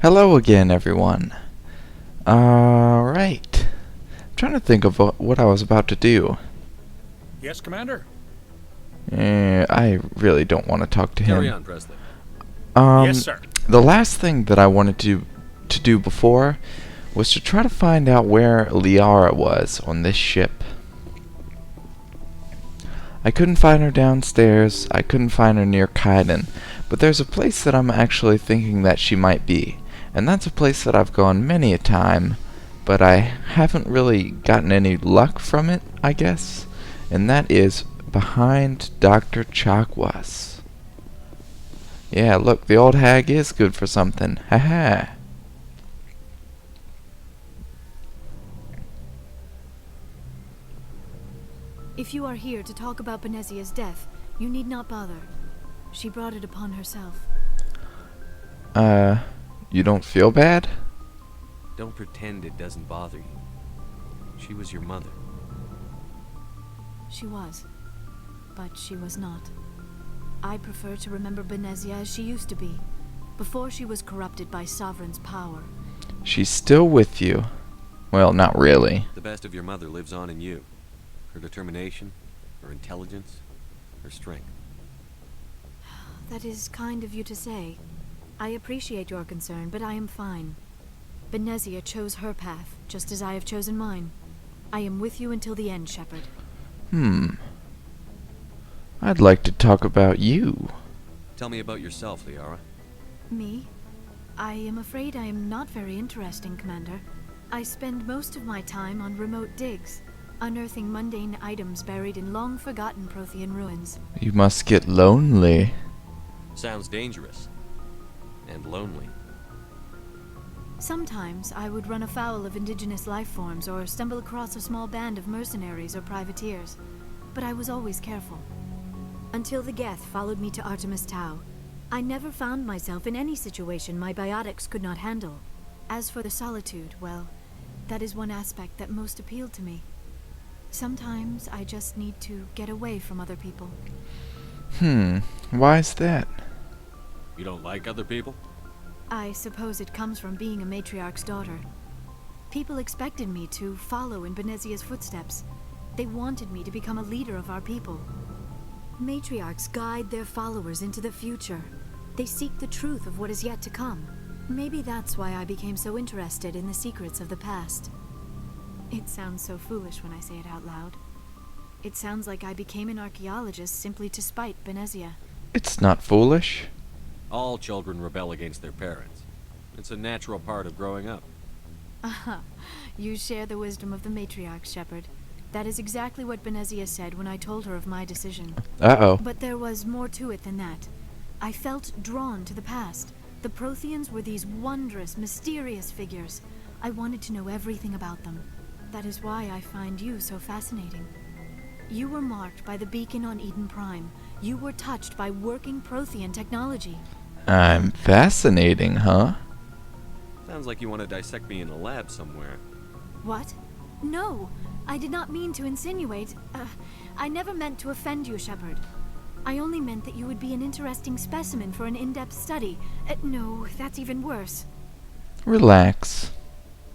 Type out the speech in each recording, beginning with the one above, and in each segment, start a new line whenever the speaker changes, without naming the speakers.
Hello again, everyone. Alright. I'm trying to think of what I was about to do.
Yes, Commander?
I really don't want to talk to him.
Carry on, Presley.
Yes, sir.
The last thing that I wanted to do before was to try to find out where Liara was on this ship. I couldn't find her downstairs, I couldn't find her near Kaiden, but there's a place that I'm actually thinking that she might be, and that's a place that I've gone many a time, but I haven't really gotten any luck from it, I guess, and that is behind Dr. Chakwas. Yeah, look, the old hag is good for something, haha.
If you are here to talk about Benezia's death, you need not bother. She brought it upon herself.
You don't feel bad?
Don't pretend it doesn't bother you. She was your mother.
She was. But she was not. I prefer to remember Benezia as she used to be, before she was corrupted by Sovereign's power.
She's still with you. Well, not really.
The best of your mother lives on in you. Her determination, her intelligence, her strength.
That is kind of you to say. I appreciate your concern, but I am fine. Benezia chose her path, just as I have chosen mine. I am with you until the end, Shepard.
I'd like to talk about you.
Tell me about yourself, Liara.
Me? I am afraid I am not very interesting, Commander. I spend most of my time on remote digs, unearthing mundane items buried in long-forgotten Prothean ruins.
You must get lonely.
Sounds dangerous. And lonely.
Sometimes I would run afoul of indigenous life forms or stumble across a small band of mercenaries or privateers, but I was always careful. Until the Geth followed me to Artemis Tau, I never found myself in any situation my biotics could not handle. As for the solitude, well, that is one aspect that most appealed to me. Sometimes I just need to get away from other people.
Why is that?
You don't like other people?
I suppose it comes from being a matriarch's daughter. People expected me to follow in Benezia's footsteps. They wanted me to become a leader of our people. Matriarchs guide their followers into the future. They seek the truth of what is yet to come. Maybe that's why I became so interested in the secrets of the past. It sounds so foolish when I say it out loud. It sounds like I became an archaeologist simply to spite Benezia.
It's not foolish.
All children rebel against their parents. It's a natural part of growing up.
Aha, you share the wisdom of the matriarch, Shepard. That is exactly what Benezia said when I told her of my decision.
Uh-oh.
But there was more to it than that. I felt drawn to the past. The Protheans were these wondrous, mysterious figures. I wanted to know everything about them. That is why I find you so fascinating. You were marked by the beacon on Eden Prime. You were touched by working Prothean technology.
I'm fascinating, huh?
Sounds like you want to dissect me in a lab somewhere.
What? No, I did not mean to insinuate. I never meant to offend you, Shepard. I only meant that you would be an interesting specimen for an in-depth study. No, that's even worse.
Relax.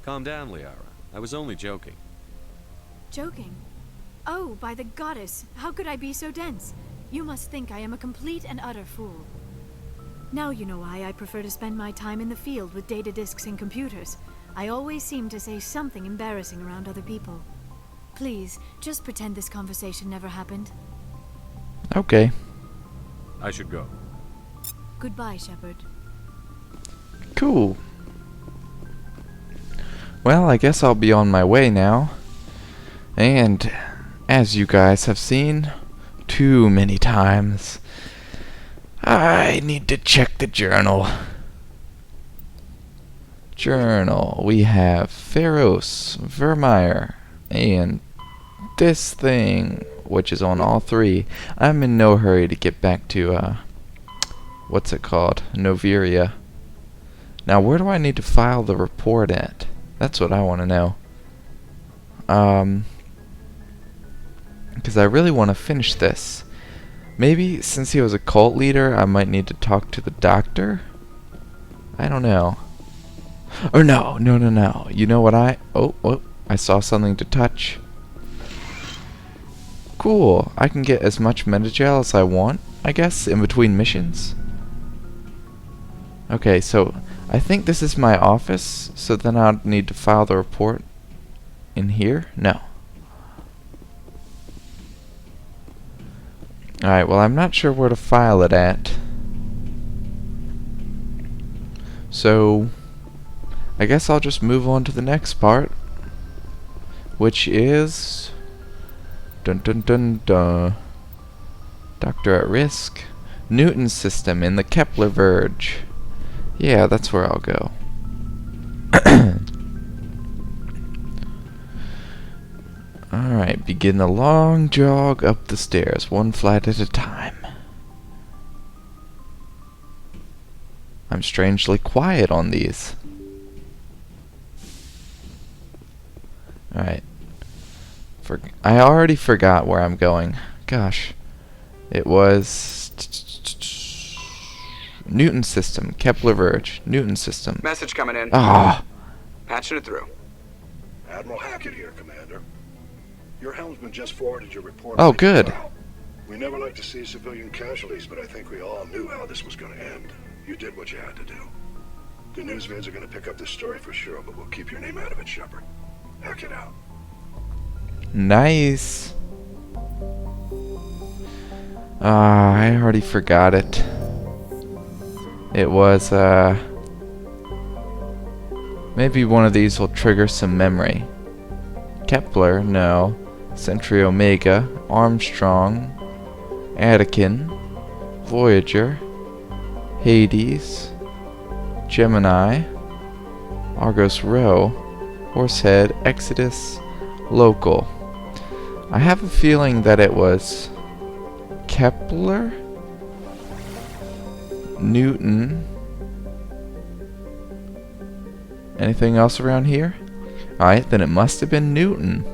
Calm down, Liara. I was only joking.
Joking? Oh, by the goddess, how could I be so dense? You must think I am a complete and utter fool. Now you know why I prefer to spend my time in the field with data disks and computers. I always seem to say something embarrassing around other people. Please, just pretend this conversation never happened.
Okay.
I should go.
Goodbye, Shepard.
Cool. Well, I guess I'll be on my way now. And as you guys have seen too many times, I need to check the journal. Journal. We have Pharos, Vermeer, and this thing, which is on all three. I'm in no hurry to get back to, what's it called? Noveria. Now, where do I need to file the report at? That's what I want to know. Because I really want to finish this. Maybe since he was a cult leader, I might need to talk to the doctor? I don't know. Or no, no, no, no. You know what oh, I saw something to touch. Cool. I can get as much metagel as I want, I guess, in between missions. Okay, so I think this is my office, so then I'll need to file the report in here? No. Alright, well, I'm not sure where to file it at. So, I guess I'll just move on to the next part, which is... Dun dun dun dun. Doctor at risk. Newton system in the Kepler Verge. Yeah, that's where I'll go. Alright, begin the long jog up the stairs, one flight at a time. I'm strangely quiet on these. Alright. I already forgot where I'm going. Gosh. It was... Newton system. Kepler Verge. Newton system.
Message coming in.
Ah!
Patching it through.
Admiral Hackett here, Commander. Your helmsman just forwarded your report.
Oh, good.
We never like to see civilian casualties, but I think we all knew how this was going to end. You did what you had to do. The news vids are going to pick up this story for sure, but we'll keep your name out of it, Shepard. Hackett out.
Nice. Ah, I already forgot it. It was, maybe one of these will trigger some memory. Kepler, no. Century Omega, Armstrong, Attican, Voyager, Hades, Gemini, Argos Rho, Horsehead, Exodus, Local. I have a feeling that it was Kepler, Newton. Anything else around here? Alright, then it must have been Newton.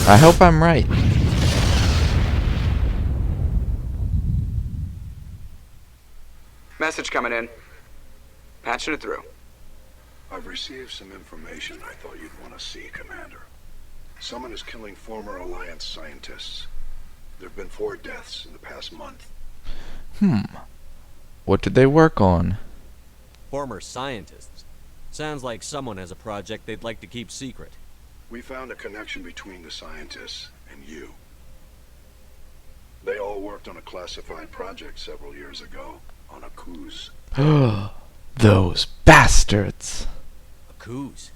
I hope I'm right.
Message coming in. Patching it through.
I've received some information I thought you'd want to see, Commander. Someone is killing former Alliance scientists. There have been 4 deaths in the past month.
What did they work on?
Former scientists. Sounds like someone has a project they'd like to keep secret.
We found a connection between the scientists and you. They all worked on a classified project several years ago, on a cruise.
Those bastards!
A Coos.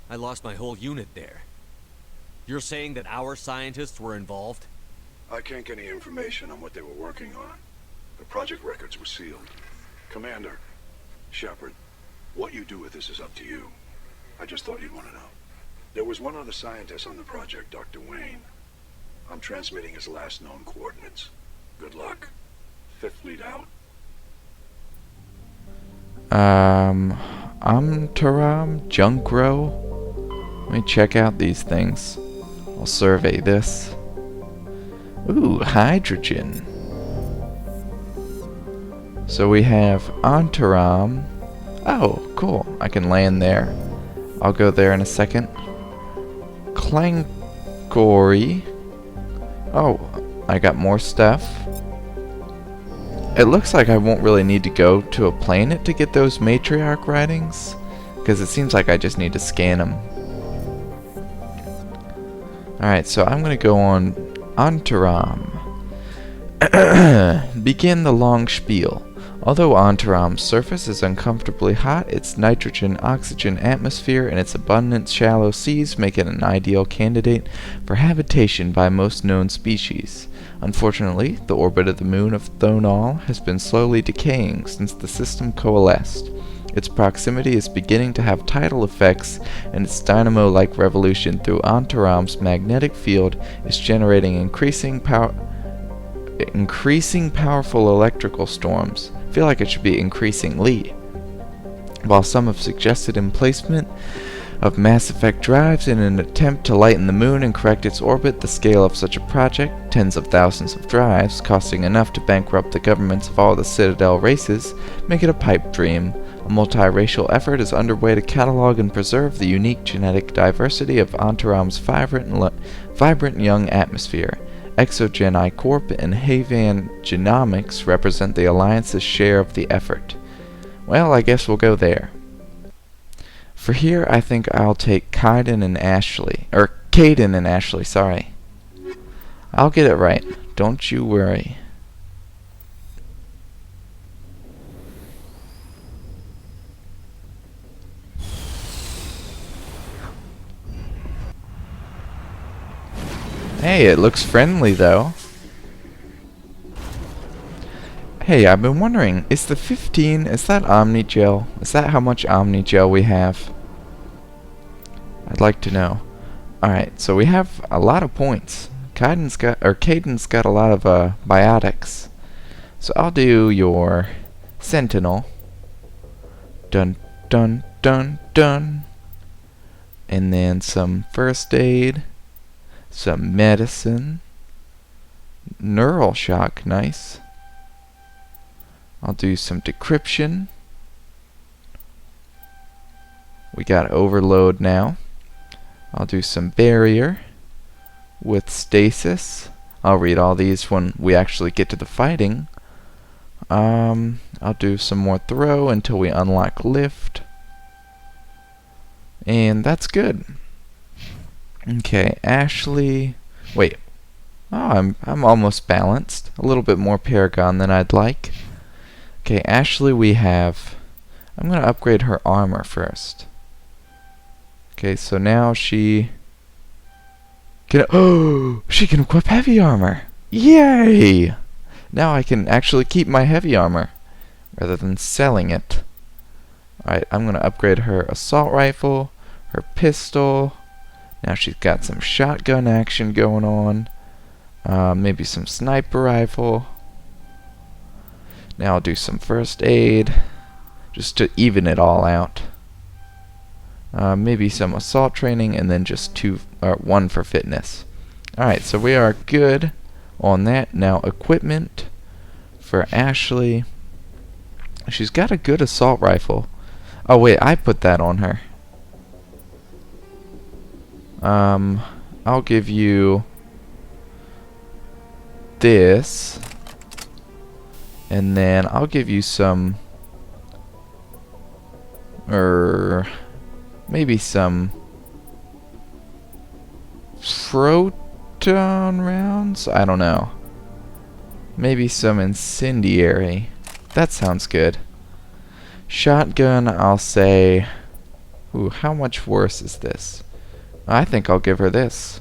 I lost my whole unit there. You're saying that our scientists were involved?
I can't get any information on what they were working on. The project records were sealed. Commander, Shepard, what you do with this is up to you. I just thought you'd want to know. There was one other scientist on the project, Dr. Wayne. I'm transmitting his last known coordinates. Good luck. 5th Fleet out.
Amtaram, Junkro. Let me check out these things. I'll survey this. Ooh, hydrogen. So we have Antaram. Oh, cool. I can land there. I'll go there in a second. Clangori. Oh, I got more stuff. It looks like I won't really need to go to a planet to get those matriarch writings, because it seems like I just need to scan them. Alright, so I'm going to go on Antaram. Begin the long spiel. Although Antaram's surface is uncomfortably hot, its nitrogen-oxygen atmosphere and its abundant shallow seas make it an ideal candidate for habitation by most known species. Unfortunately, the orbit of the moon of Thonal has been slowly decaying since the system coalesced. Its proximity is beginning to have tidal effects, and its dynamo-like revolution through Antaram's magnetic field is generating increasing powerful electrical storms. I feel like it should be increasingly. While some have suggested emplacement of Mass Effect drives in an attempt to lighten the moon and correct its orbit. The scale of such a project, tens of thousands of drives, costing enough to bankrupt the governments of all the Citadel races, make it a pipe dream. A multiracial effort is underway to catalog and preserve the unique genetic diversity of Antaram's vibrant young atmosphere. Exogeni Corp and Havan Genomics represent the Alliance's share of the effort. Well, I guess we'll go there. For here, I think I'll take Caden and Ashley, sorry. I'll get it right. Don't you worry. Hey, it looks friendly, though. Hey, I've been wondering, is the 15, is that Omnigel? Is that how much Omnigel we have? I'd like to know. Alright, so we have a lot of points. Caden's got a lot of biotics. So I'll do your Sentinel. Dun dun dun dun. And then some first aid. Some medicine. Neural shock, nice. I'll do some decryption. We got overload now. I'll do some barrier with stasis. I'll read all these when we actually get to the fighting. I'll do some more throw until we unlock lift. And that's good. Okay, Ashley. Wait. Oh, I'm almost balanced. A little bit more Paragon than I'd like. Okay, Ashley we have... I'm going to upgrade her armor first. Okay, so now she can... Oh! She can equip heavy armor! Yay! Now I can actually keep my heavy armor rather than selling it. Alright, I'm going to upgrade her assault rifle, her pistol. Now she's got some shotgun action going on. Maybe some sniper rifle. Now I'll do some first aid, just to even it all out. Maybe some assault training, and then just one for fitness. Alright, so we are good on that. Now equipment for Ashley. She's got a good assault rifle. Oh wait, I put that on her. I'll give you this. And then I'll give you some, maybe some proton rounds? I don't know. Maybe some incendiary. That sounds good. Shotgun, I'll say... Ooh, how much worse is this? I think I'll give her this.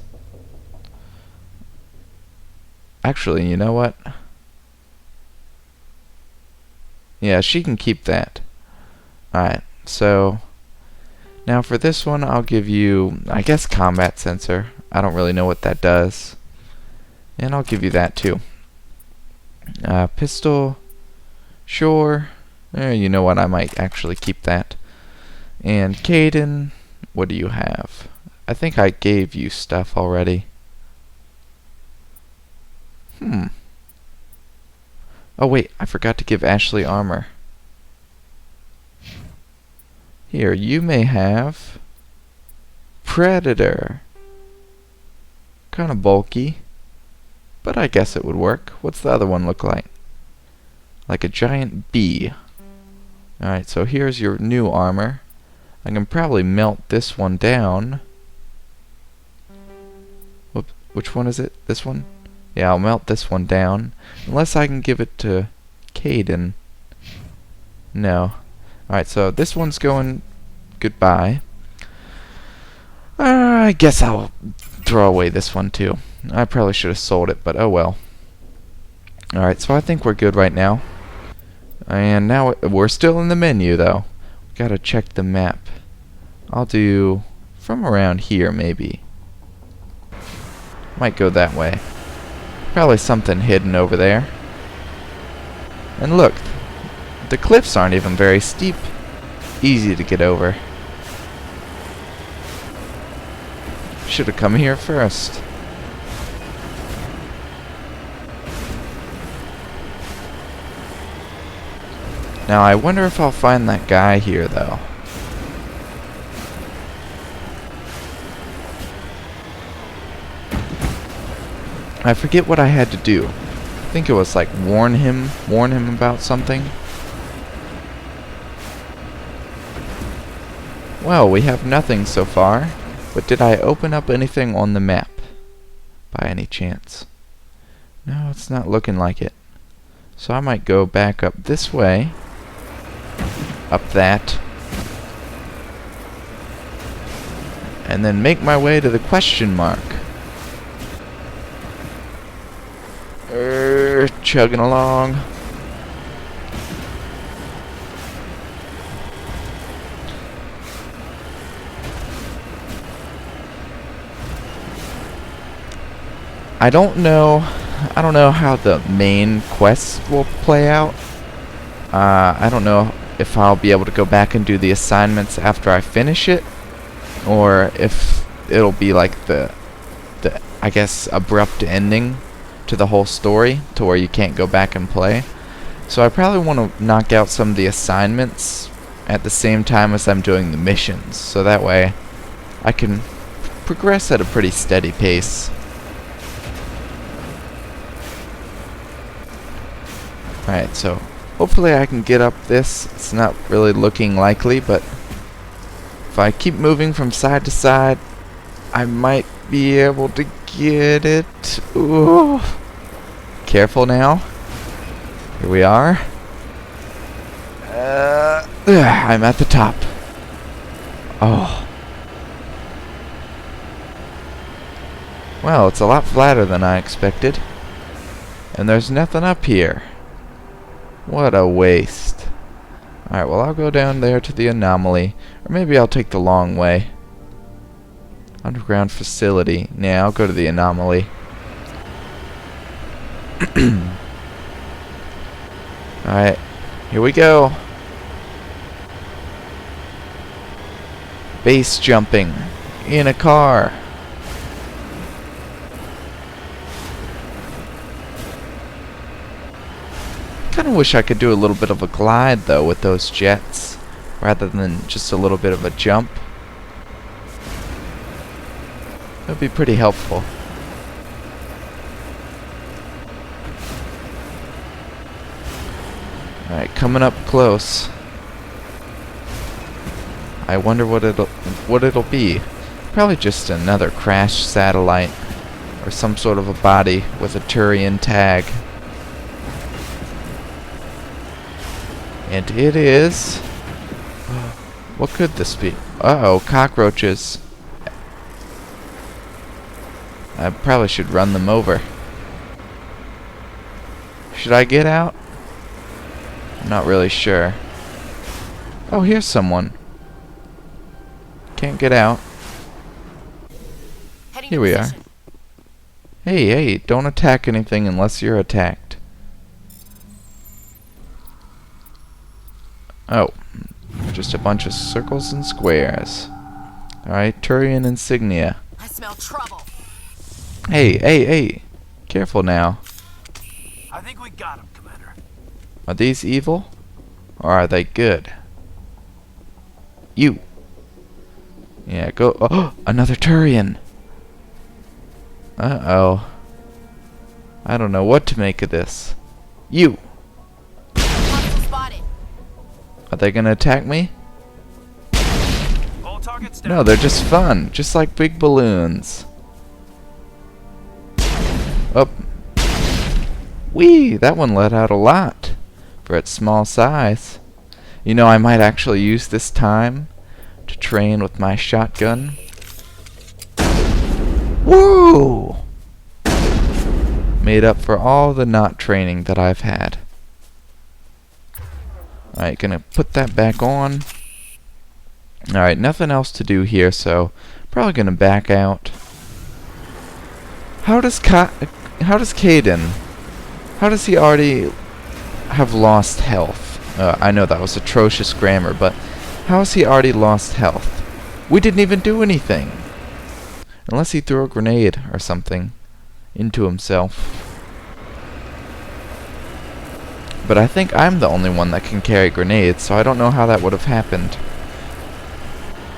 Actually, you know what? Yeah, she can keep that. Alright, so... Now for this one, I'll give you, I guess, combat sensor. I don't really know what that does. And I'll give you that too. Pistol. Sure. You know what, I might actually keep that. And Caden, what do you have? I think I gave you stuff already. Oh wait, I forgot to give Ashley armor. Here, you may have Predator. Kinda bulky, but I guess it would work. What's the other one look like? Like a giant bee. Alright, so here's your new armor. I can probably melt this one down. Whoops, which one is it? This one? Yeah, I'll melt this one down. Unless I can give it to Caden. No. Alright, so this one's going goodbye. I guess I'll throw away this one too. I probably should have sold it, but oh well. Alright, so I think we're good right now. And now we're still in the menu though. Gotta check the map. I'll do from around here maybe. Might go that way. Probably something hidden over there. And look, the cliffs aren't even very steep. Easy to get over. Should have come here first. Now, I wonder if I'll find that guy here, though. I forget what I had to do. I think it was like warn him about something. Well, we have nothing so far, but did I open up anything on the map by any chance? No, it's not looking like it. So I might go back up this way, up that, and then make my way to the question mark. Chugging along. I don't know how the main quests will play out. I don't know if I'll be able to go back and do the assignments after I finish it, or if it'll be like the I guess abrupt ending to the whole story to where you can't go back and play. So I probably want to knock out some of the assignments at the same time as I'm doing the missions, so that way I can progress at a pretty steady pace. Alright, so hopefully I can get up this. It's not really looking likely, but if I keep moving from side to side, I might be able to get it. Ooh. Careful now. Here we are. I'm at the top. Oh. Well, it's a lot flatter than I expected. And there's nothing up here. What a waste. Alright, well, I'll go down there to the anomaly. Or maybe I'll take the long way. Underground facility. Nah, I'll go to the anomaly. Alright, here we go. Base jumping in a car. Kinda wish I could do a little bit of a glide though with those jets rather than just a little bit of a jump. That'd be pretty helpful. Alright, coming up close. I wonder what it'll be. Probably just another crashed satellite or some sort of a body with a Turian tag. And it is... What could this be? Uh-oh, cockroaches. I probably should run them over. Should I get out? I'm not really sure. Oh, here's someone. Can't get out. Here we are. Hey, hey, don't attack anything unless you're attacked. Oh, just a bunch of circles and squares. Alright, Turian insignia.
I smell trouble.
Hey, hey, hey. Careful now.
I think we got him, Commander.
Are these evil? Or are they good? You. Yeah, go. Oh, another Turian. Uh-oh. I don't know what to make of this. You.
Hostile spotted.
Are they gonna attack me?
All targets down.
No, they're just fun. Just like big balloons. Oh. Whee! That one let out a lot for its small size. You know, I might actually use this time to train with my shotgun. Woo! Made up for all the not training that I've had. Alright, gonna put that back on. Alright, nothing else to do here, so probably gonna back out. How does Caden, how does he already have lost health? I know that was atrocious grammar, but how has he already lost health? We didn't even do anything. Unless he threw a grenade or something into himself. But I think I'm the only one that can carry grenades, so I don't know how that would have happened.